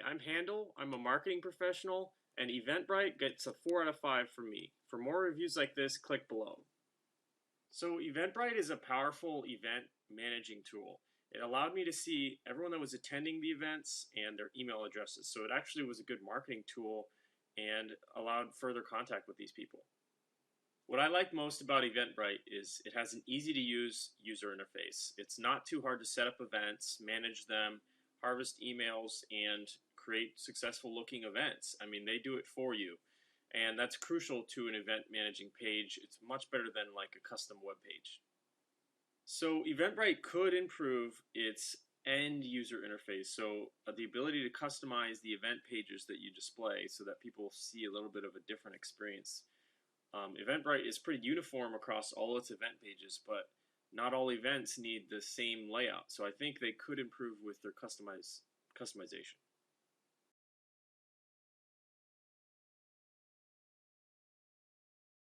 I'm Handel. I'm a marketing professional, and Eventbrite gets a 4 out of 5 from me. For more reviews like this, click below. So, Eventbrite is a powerful event managing tool. It allowed me to see everyone that was attending the events and their email addresses. So, it actually was a good marketing tool and allowed further contact with these people. What I like most about Eventbrite is it has an easy to use user interface. It's not too hard to set up events, manage them, harvest emails, and create successful looking events. I mean, they do it for you. And that's crucial to an event managing page. It's much better than like a custom web page. So Eventbrite could improve its end user interface. So the ability to customize the event pages that you display so that people see a little bit of a different experience. Eventbrite is pretty uniform across all its event pages, but not all events need the same layout. So I think they could improve with their customization.